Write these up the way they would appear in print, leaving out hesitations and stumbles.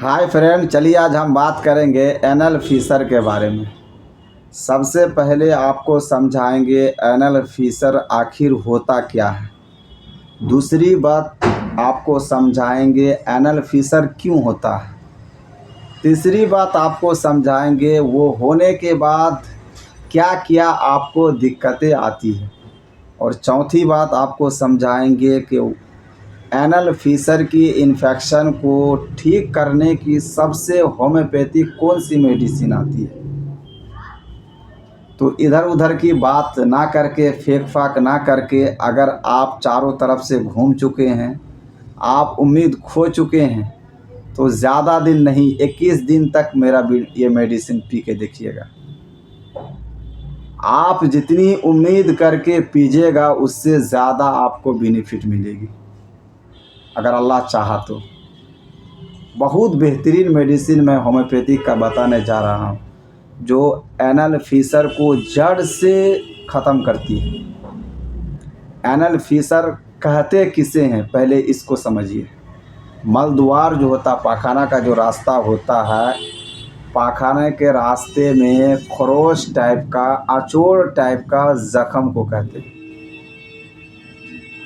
Hi friend, चलिए आज हम बात करेंगे एनल फिशर के बारे में। सबसे पहले आपको समझाएंगे एनल फिशर आखिर होता क्या है। दूसरी बात आपको समझाएंगे एनल फिशर क्यों होता है। तीसरी बात आपको समझाएंगे वो होने के बाद क्या क्या आपको दिक्कतें आती हैं। और चौथी बात आपको समझाएंगे कि एनल फिशर की इन्फेक्शन को ठीक करने की सबसे होम्योपैथिक कौन सी मेडिसिन आती है। तो इधर उधर की बात ना करके, फेंक फाक ना करके, अगर आप चारों तरफ से घूम चुके हैं, आप उम्मीद खो चुके हैं, तो ज़्यादा दिन नहीं 21 दिन तक मेरा ये मेडिसिन पी के देखिएगा। आप जितनी उम्मीद करके पीजिएगा उससे ज़्यादा आपको बेनिफिट मिलेगी अगर अल्लाह चाहा तो। बहुत बेहतरीन मेडिसिन मैं होम्योपैथिक का बताने जा रहा हूँ जो एनल फिशर को जड़ से ख़त्म करती है। एनल फिशर कहते किसे हैं, पहले इसको समझिए। मलद्वार जो होता, पाखाना का जो रास्ता होता है, पाखाने के रास्ते में खरोच टाइप का, अचोड़ टाइप का ज़ख्म को कहते हैं।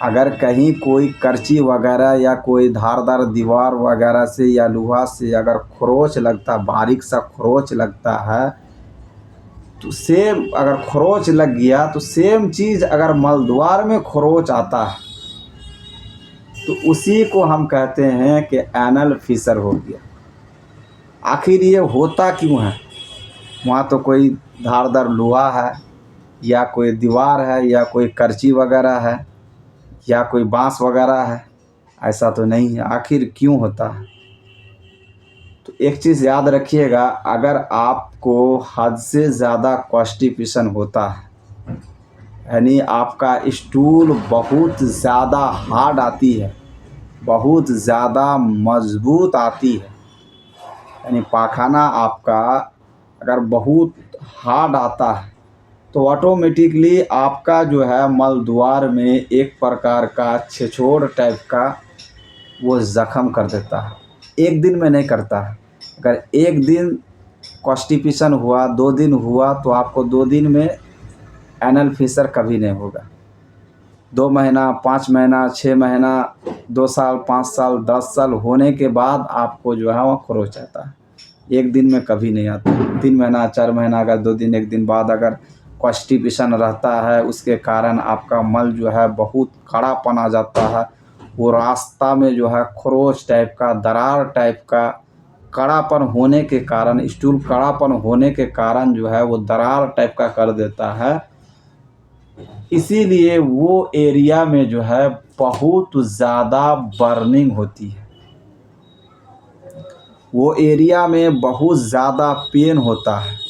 अगर कहीं कोई करची वगैरह या कोई धारदार दीवार वगैरह से या लोहा से अगर खरोच लगता, बारीक सा खरोच लगता है, तो सेम अगर खरोच लग गया तो सेम चीज़ अगर मलद्वार में खरोच आता है तो उसी को हम कहते हैं कि एनल फिशर हो गया। आखिर ये होता क्यों है? वहाँ तो कोई धारदार लोहा है या कोई दीवार है या कोई करची वगैरह है या कोई बांस वगैरह है, ऐसा तो नहीं है। आखिर क्यों होता है? तो एक चीज़ याद रखिएगा, अगर आपको हद से ज़्यादा कॉन्स्टिपेशन होता है, यानी आपका स्टूल बहुत ज़्यादा हार्ड आती है, बहुत ज़्यादा मजबूत आती है, यानी पाखाना आपका अगर बहुत हार्ड आता है तो ऑटोमेटिकली आपका जो है मलद्वार में एक प्रकार का छिछोड़ टाइप का वो ज़ख्म कर देता है। एक दिन में नहीं करता है। अगर एक दिन कॉन्स्टिपेशन हुआ, 2 दिन हुआ, तो आपको 2 दिन में एनल फिशर कभी नहीं होगा। 2 महीना, 5 महीना, 6 महीना, 2 साल, 5 साल, 10 साल होने के बाद आपको जो है वो खरोच आता है। एक दिन में कभी नहीं आता। 3 महीना, 4 महीना, अगर 2 दिन, 1 दिन बाद अगर कॉन्स्टिपेशन रहता है, उसके कारण आपका मल जो है बहुत कड़ापन आ जाता है। वो रास्ता में जो है खरोच टाइप का, दरार टाइप का कड़ापन होने के कारण, स्टूल कड़ापन होने के कारण जो है वो दरार टाइप का कर देता है। इसीलिए वो एरिया में जो है बहुत ज़्यादा बर्निंग होती है, वो एरिया में बहुत ज़्यादा पेन होता है।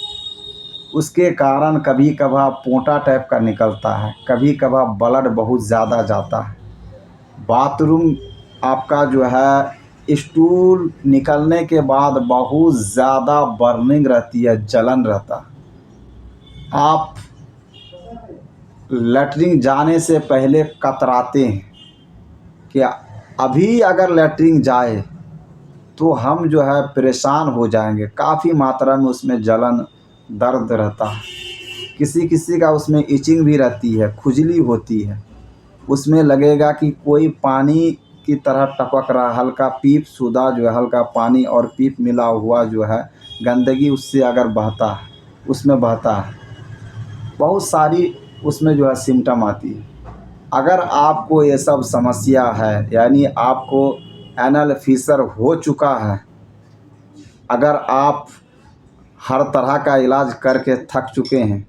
उसके कारण कभी कभार पोंटा टाइप का निकलता है, कभी कभार ब्लड बहुत ज़्यादा जाता है। बाथरूम आपका जो है स्टूल निकलने के बाद बहुत ज़्यादा बर्निंग रहती है, जलन रहता है। आप लैट्रिन जाने से पहले कतराते हैं कि अभी अगर लैट्रिन जाए तो हम जो है परेशान हो जाएंगे। काफ़ी मात्रा में उसमें जलन, दर्द रहता है। किसी किसी का उसमें इचिंग भी रहती है, खुजली होती है। उसमें लगेगा कि कोई पानी की तरह टपक रहा, हल्का पीप शुदा जो है, हल्का पानी और पीप मिला हुआ जो है गंदगी उससे अगर बहता है, उसमें बहता है। बहुत सारी उसमें जो है सिम्टम आती है। अगर आपको ये सब समस्या है, यानी आपको एनल फिशर हो चुका है, अगर आप हर तरह का इलाज करके थक चुके हैं,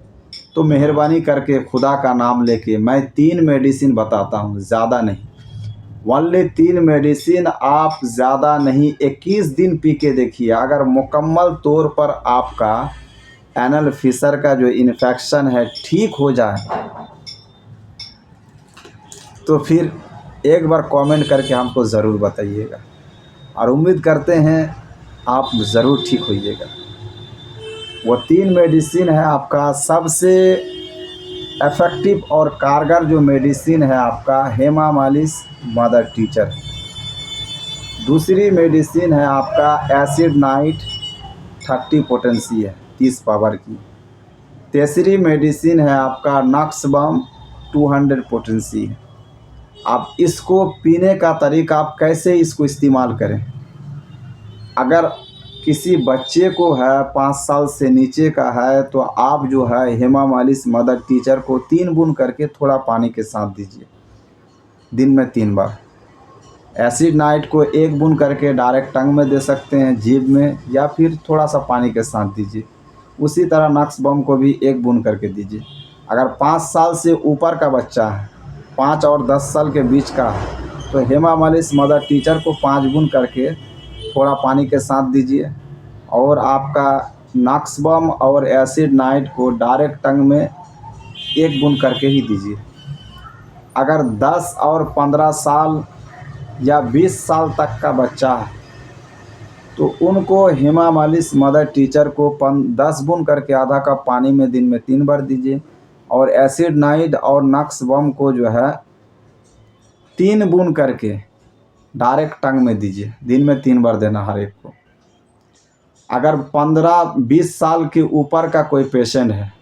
तो मेहरबानी करके खुदा का नाम लेके मैं 3 मेडिसिन बताता हूँ, ज़्यादा नहीं। ओनली 3 मेडिसिन आप ज़्यादा नहीं 21 दिन पी के देखिए। अगर मुकम्मल तौर पर आपका एनल फिशर का जो इन्फेक्शन है ठीक हो जाए तो फिर एक बार कमेंट करके हमको ज़रूर बताइएगा, और उम्मीद करते हैं आप ज़रूर ठीक होइएगा। वो 3 मेडिसिन है आपका। सबसे इफ़ेक्टिव और कारगर जो मेडिसिन है आपका हेमा मालिश मदर टीचर। दूसरी मेडिसिन है आपका एसिड नाइट 30 पोटेंसी है 30 पावर की। तीसरी मेडिसिन है आपका नक्सबम 200 पोटेंसी है। आप इसको पीने का तरीका आप कैसे इसको इस्तेमाल करें। अगर किसी बच्चे को है 5 साल से नीचे का है तो आप जो है हेमा मालिश मदर टीचर को 3 बूंद करके थोड़ा पानी के साथ दीजिए दिन में 3 बार। एसिड नाइट को 1 बूंद करके डायरेक्ट टंग में दे सकते हैं, जीभ में, या फिर थोड़ा सा पानी के साथ दीजिए। उसी तरह नक्सबम को भी 1 बूंद करके दीजिए। अगर 5 साल से ऊपर का बच्चा है, 5 और 10 साल के बीच का है, तो हेमा मालिश मदर टीचर को 5 बूंद करके थोड़ा पानी के साथ दीजिए। और आपका नक्सबम और एसिड नाइट को डायरेक्ट टंग में 1 बूंद करके ही दीजिए। अगर 10 और 15 साल या 20 साल तक का बच्चा है तो उनको हेमा मालिश मदर टीचर को 10 बूंद करके आधा कप पानी में दिन में 3 बार दीजिए। और एसिड नाइट और नक्सबम को जो है 3 बूंद करके डायरेक्ट टंग में दीजिए, दिन में 3 बार देना हर एक को। अगर 15-20 साल के ऊपर का कोई पेशेंट है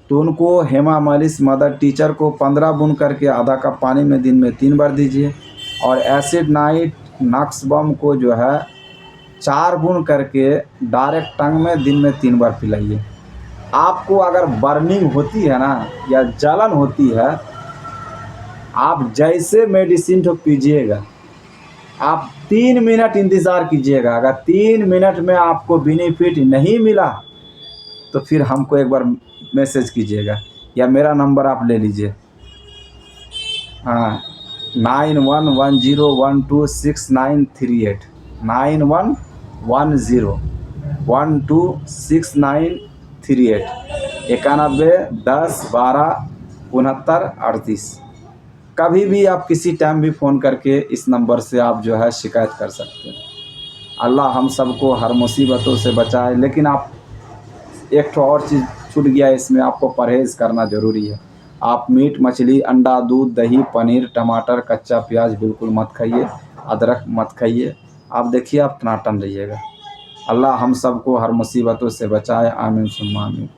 तो उनको हेमा मालिश मदर टीचर को 15 बूंद करके आधा कप पानी में दिन में 3 बार दीजिए। और एसिड नाइट नक्सबम को जो है 4 बूंद करके डायरेक्ट टंग में दिन में 3 बार पिलाइए। आपको अगर बर्निंग होती है ना या जलन होती है, आप जैसे मेडिसिन तो पीजिएगा, आप 3 मिनट इंतज़ार कीजिएगा। अगर 3 मिनट में आपको बेनिफिट नहीं मिला तो फिर हमको एक बार मैसेज कीजिएगा, या मेरा नंबर आप ले लीजिए। हाँ, 9110126938 9110126938 9110126938। कभी भी आप किसी टाइम भी फ़ोन करके इस नंबर से आप जो है शिकायत कर सकते हैं। अल्लाह हम सबको हर मुसीबतों से बचाए। लेकिन आप एक तो और चीज़ छूट गया इसमें, आपको परहेज़ करना ज़रूरी है। आप मीट मछली अंडा दूध दही पनीर टमाटर कच्चा प्याज बिल्कुल मत खाइए, अदरक मत खाइए। आप देखिए आप टनाटन रहिएगा। अल्लाह हम सबको हर मुसीबतों से बचाए। आमीन सुम्मा आमीन।